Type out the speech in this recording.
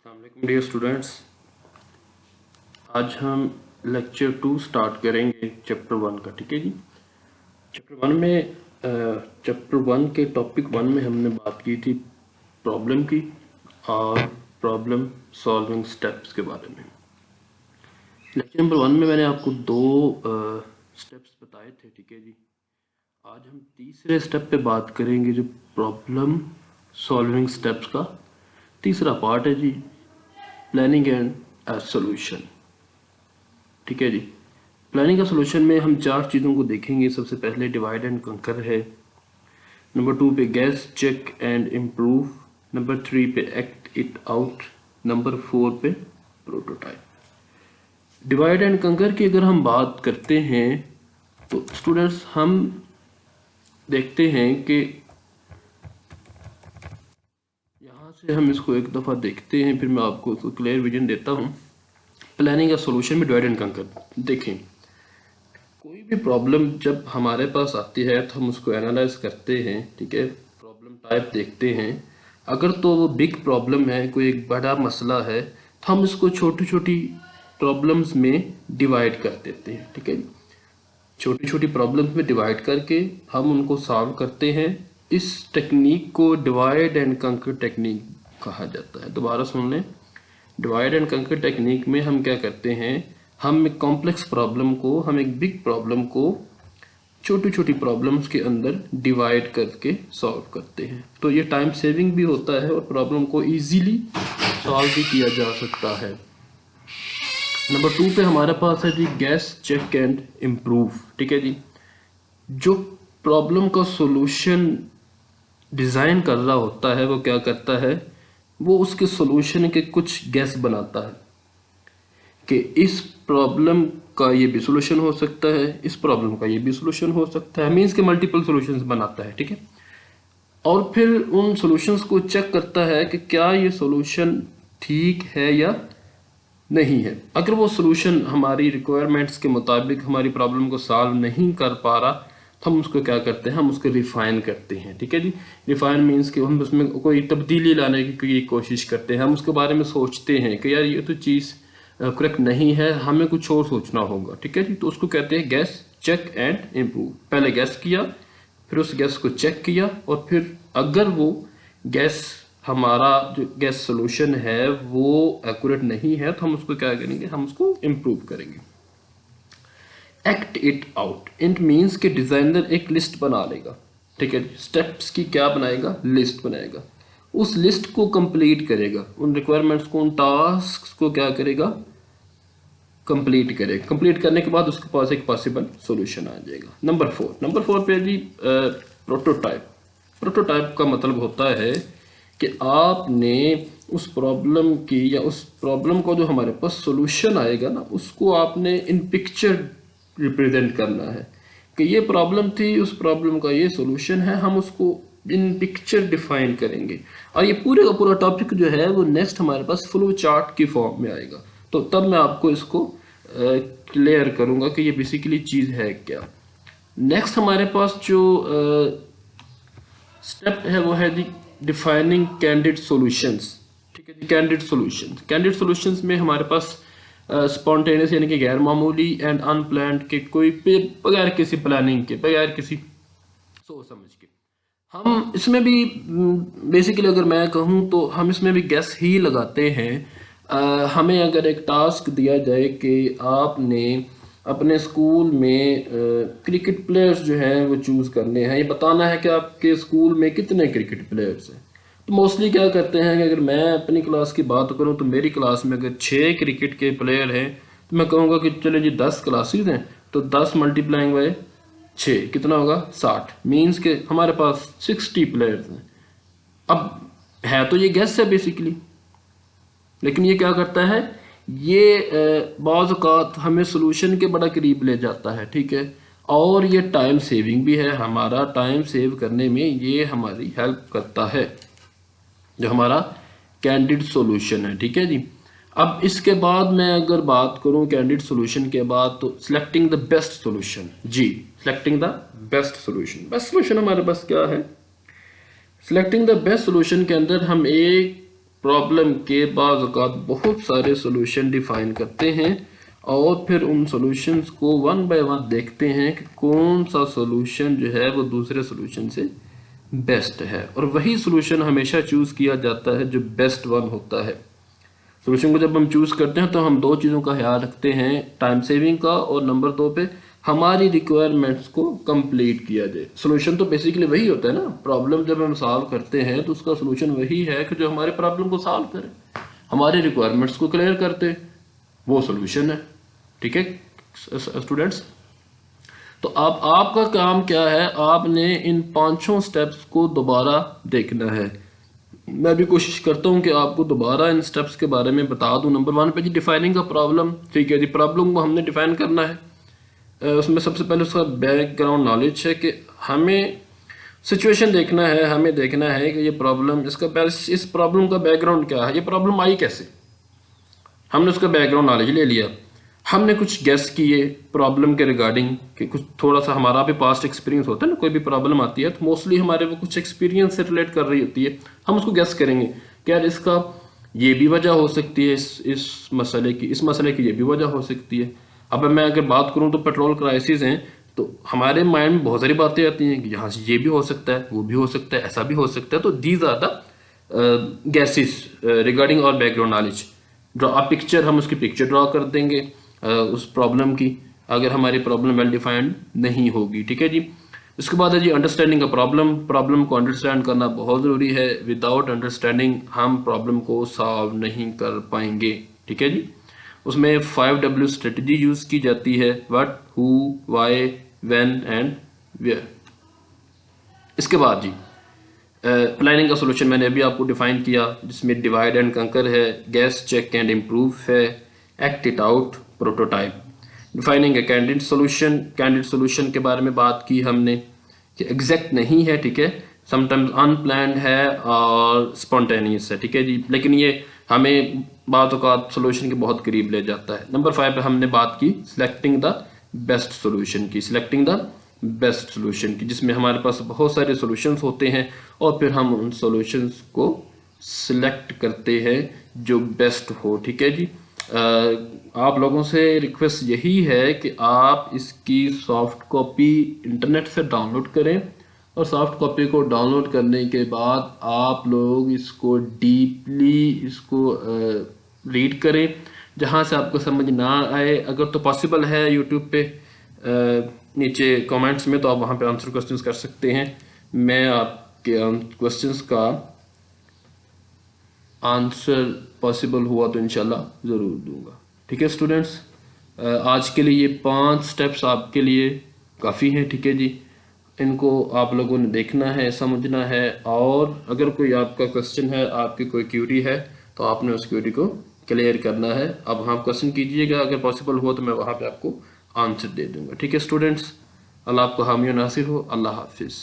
अस्सलामुअलैकुम dear students, आज हम लेक्चर 2 स्टार्ट करेंगे चैप्टर 1 का। ठीक है जी। चैप्टर 1 के टॉपिक 1 में हमने बात की थी प्रॉब्लम की और प्रॉब्लम सॉल्विंग स्टेप्स के बारे में। लेक्चर नंबर 1 में मैंने आपको दो स्टेप्स बताए थे। ठीक है जी। आज हम तीसरे स्टेप पे बात करेंगे, जो प्रॉब्लम सॉल्विंग स्टेप्स का तीसरा पार्ट है जी, प्लानिंग एंड सॉल्यूशन। ठीक है जी। प्लानिंग का सॉल्यूशन में हम चार चीज़ों को देखेंगे। सबसे पहले डिवाइड एंड कंकर है, नंबर 2 पे guess check and improve, number 3 पे एक्ट इट आउट, नंबर 4 पे प्रोटोटाइप। डिवाइड एंड कंकर की अगर हम बात करते हैं तो स्टूडेंट्स हम देखते हैं कि यहाँ से हम इसको एक दफ़ा देखते हैं, फिर मैं आपको उसको क्लियर विजन देता हूँ। प्लानिंग या सॉल्यूशन में डिवाइड एंड कंकर देखें। कोई भी प्रॉब्लम जब हमारे पास आती है तो हम उसको एनालाइज करते हैं। ठीक है, प्रॉब्लम टाइप देखते हैं। अगर तो वो बिग प्रॉब्लम है, कोई एक बड़ा मसला है, तो हम इसको छोटी छोटी प्रॉब्लम्स में डिवाइड कर देते हैं। ठीक है, छोटी छोटी प्रॉब्लम्स में डिवाइड करके हम उनको सॉल्व करते हैं। इस टेक्निक को डिवाइड एंड कंकर टेक्निक कहा जाता है। दोबारा सुन लें, डिवाइड एंड कंकर टेक्निक में हम क्या करते हैं, हम एक कॉम्प्लेक्स प्रॉब्लम को, हम एक बिग प्रॉब्लम को छोटी छोटी प्रॉब्लम्स के अंदर डिवाइड करके सॉल्व करते हैं। तो ये टाइम सेविंग भी होता है और प्रॉब्लम को इजीली सॉल्व भी किया जा सकता है। नंबर 2 पे हमारे पास है जी गैस चेक एंड इम्प्रूव। ठीक है जी। जो प्रॉब्लम का सॉल्यूशन डिज़ाइन कर रहा होता है वो क्या करता है, वो उसके सॉल्यूशन के कुछ गैस बनाता है कि इस प्रॉब्लम का ये भी सॉल्यूशन हो सकता है, इस प्रॉब्लम का ये भी सॉल्यूशन हो सकता है। मींस के मल्टीपल सॉल्यूशंस बनाता है। ठीक है, और फिर उन सॉल्यूशंस को चेक करता है कि क्या ये सॉल्यूशन ठीक है या नहीं है। अगर वो सॉल्यूशन हमारी रिक्वायरमेंट्स के मुताबिक हमारी प्रॉब्लम को सॉल्व नहीं कर पा रहा, तो हम उसको क्या करते हैं, हम उसको रिफाइन करते हैं। ठीक है जी। रिफाइन मीन्स कि हम उसमें कोई तब्दीली लाने की कोशिश करते हैं। हम उसके बारे में सोचते हैं कि यार ये तो चीज़ करेक्ट नहीं है, हमें कुछ और सोचना होगा। ठीक है जी। तो उसको कहते हैं गैस चेक एंड इम्प्रूव। पहले गैस किया, फिर उस गैस को चेक किया, और फिर अगर वो गैस, हमारा जो गैस सोल्यूशन है वो एक्यूरेट नहीं है, तो हम उसको क्या करेंगे, हम उसको इम्प्रूव करेंगे। Act it out, it means कि डिजाइनर एक लिस्ट बना लेगा। ठीक है, स्टेप्स की क्या बनाएगा, लिस्ट बनाएगा। उस लिस्ट को कंप्लीट करेगा, उन रिक्वायरमेंट्स को, उन टास्क को क्या करेगा, कंप्लीट करेगा। कंप्लीट करने के बाद उसके पास एक पॉसिबल सॉल्यूशन आ जाएगा। नंबर 4 पे जी प्रोटोटाइप। प्रोटोटाइप का मतलब होता है कि आपने उस प्रॉब्लम की, या उस प्रॉब्लम को जो हमारे पास सॉल्यूशन आएगा ना, उसको आपने इन पिक्चर रिप्रेजेंट करना है कि ये प्रॉब्लम थी, उस प्रॉब्लम का ये सॉल्यूशन है। हम उसको इन पिक्चर डिफाइन करेंगे, और ये पूरे का पूरा टॉपिक जो है वो नेक्स्ट हमारे पास फ्लो चार्ट की फॉर्म में आएगा। तो तब मैं आपको इसको क्लियर करूंगा कि ये बेसिकली चीज़ है क्या। नेक्स्ट हमारे पास जो स्टेप है वो है दी डिफाइनिंग कैंडिड सॉल्यूशंस। ठीक है जी। कैंडिड सॉल्यूशंस में हमारे पास स्पॉन्टेनियस यानी कि गैर मामूली एंड अनप्लान्ड के, कोई बगैर किसी प्लानिंग के, बगैर किसी सोच समझ के, हम इसमें भी बेसिकली अगर मैं कहूँ तो हम इसमें भी गैस ही लगाते हैं। हमें अगर एक टास्क दिया जाए कि आपने अपने स्कूल में क्रिकेट प्लेयर्स जो हैं वो चूज़ करने हैं, ये बताना है कि आपके स्कूल में कितने क्रिकेट प्लेयर्स हैं, तो मोस्टली क्या करते हैं कि अगर मैं अपनी क्लास की बात करूं तो मेरी क्लास में अगर 6 क्रिकेट के प्लेयर हैं, तो मैं कहूँगा कि चलो जी 10 क्लासेस हैं, तो 10 मल्टीप्लाइंग बाय 6 कितना होगा, 60। मीन्स के हमारे पास 60 प्लेयर्स हैं। अब है तो ये गैस है बेसिकली, लेकिन ये क्या करता है, ये बाज़ औक़ात हमें सोल्यूशन के बड़ा करीब ले जाता है। ठीक है, और ये टाइम सेविंग भी है। हमारा टाइम सेव करने में ये हमारी हेल्प करता है, जो हमारा कैंडिड सॉल्यूशन है। ठीक है जी। अब इसके बाद मैं अगर बात करूं कैंडिड सॉल्यूशन के बाद, तो सिलेक्टिंग द बेस्ट सॉल्यूशन। जी, selecting the best solution. Best solution हमारे पास क्या है, सिलेक्टिंग द बेस्ट सॉल्यूशन के अंदर हम एक प्रॉब्लम के बाज़ औक़ात बहुत सारे सॉल्यूशन डिफ़ाइन करते हैं और फिर उन सॉल्यूशंस को वन बाय वन देखते हैं कि कौन सा सॉल्यूशन जो है वो दूसरे सॉल्यूशन से बेस्ट है, और वही सॉल्यूशन हमेशा चूज़ किया जाता है जो बेस्ट वन होता है। सॉल्यूशन को जब हम चूज़ करते हैं तो हम दो चीज़ों का ख्याल रखते हैं, टाइम सेविंग का, और नंबर 2 पे हमारी रिक्वायरमेंट्स को कंप्लीट किया जाए। सॉल्यूशन तो बेसिकली वही होता है ना, प्रॉब्लम जब हम सॉल्व करते हैं तो उसका सॉल्यूशन वही है कि जो हमारे प्रॉब्लम को सॉल्व करे, हमारी रिक्वायरमेंट्स को क्लियर करते, वो सॉल्यूशन है। ठीक है स्टूडेंट्स, तो अब आपका काम क्या है, आपने इन 5 स्टेप्स को दोबारा देखना है। मैं भी कोशिश करता हूँ कि आपको दोबारा इन स्टेप्स के बारे में बता दूँ। नंबर 1 पे जी डिफाइनिंग का प्रॉब्लम। ठीक है जी, प्रॉब्लम को हमने डिफाइन करना है। उसमें सबसे पहले उसका बैकग्राउंड नॉलेज है कि हमें सिचुएशन देखना है, हमें देखना है कि ये प्रॉब्लम, इस प्रॉब्लम का बैकग्राउंड क्या है, ये प्रॉब्लम आई कैसे। हमने उसका बैकग्राउंड नॉलेज ले लिया, हमने कुछ गेस किए प्रॉब्लम के रिगार्डिंग कि कुछ थोड़ा सा हमारा भी पास्ट एक्सपीरियंस होता है ना, कोई भी प्रॉब्लम आती है तो मोस्टली हमारे वो कुछ एक्सपीरियंस से रिलेट कर रही होती है। हम उसको गेस करेंगे कि यार इसका ये भी वजह हो सकती है, इस मसले की ये भी वजह हो सकती है। अब मैं अगर बात करूं तो पेट्रोल क्राइसिस हैं, तो हमारे माइंड में बहुत सारी बातें आती हैं कि यहाँ से ये भी हो सकता है, वो भी हो सकता है, ऐसा भी हो सकता है। तो these are the gases regarding और background knowledge. Draw a picture, हम उसकी पिक्चर ड्रॉ कर देंगे उस प्रॉब्लम की, अगर हमारी प्रॉब्लम वेल डिफाइंड नहीं होगी। ठीक है जी। उसके बाद है जी अंडरस्टैंडिंग का प्रॉब्लम को अंडरस्टैंड करना बहुत ज़रूरी है। विदाउट अंडरस्टैंडिंग हम प्रॉब्लम को सॉल्व नहीं कर पाएंगे। ठीक है जी। उसमें 5W स्ट्रेटजी यूज़ की जाती है, what, who, why, when and where. इसके बाद जी प्लानिंग का सोल्यूशन मैंने अभी आपको डिफाइन किया, जिसमें डिवाइड एंड कंकर है, गैस, चेक एंड इम्प्रूव है, act it out, prototype. Defining a candidate solution के बारे में बात की हमने कि एग्जैक्ट नहीं है। ठीक है, समटाइम्स अनप्लान्ड है और स्पॉन्टेनियस है। ठीक है जी, लेकिन ये हमें बातों का सोल्यूशन के बहुत करीब ले जाता है। नंबर 5 पे हमने बात की सिलेक्टिंग द बेस्ट सोल्यूशन की, जिसमें हमारे पास बहुत सारे सॉल्यूशंस होते हैं और फिर हम उन सॉल्यूशंस को सिलेक्ट करते हैं जो बेस्ट हो। ठीक है जी। आप लोगों से रिक्वेस्ट यही है कि आप इसकी सॉफ्ट कॉपी इंटरनेट से डाउनलोड करें, और सॉफ्ट कॉपी को डाउनलोड करने के बाद आप लोग इसको डीपली रीड करें। जहाँ से आपको समझ ना आए, अगर तो पॉसिबल है यूट्यूब पे नीचे कमेंट्स में, तो आप वहाँ पे आंसर क्वेश्चंस कर सकते हैं। मैं आपके क्वेश्चंस का आंसर पॉसिबल हुआ तो इंशाल्लाह ज़रूर दूंगा। ठीक है स्टूडेंट्स, आज के लिए ये 5 स्टेप्स आपके लिए काफ़ी हैं। ठीक है जी, इनको आप लोगों ने देखना है, समझना है, और अगर कोई आपका क्वेश्चन है, आपकी कोई क्यूरी है, तो आपने उस क्यूरी को क्लियर करना है। अब हाँ क्वेश्चन कीजिएगा, अगर पॉसिबल हो तो मैं वहाँ पे आपको आंसर दे दूंगा। ठीक है स्टूडेंट्स, अल्लाह आपको हामी नासिर हो। अल्लाह हाफिज़।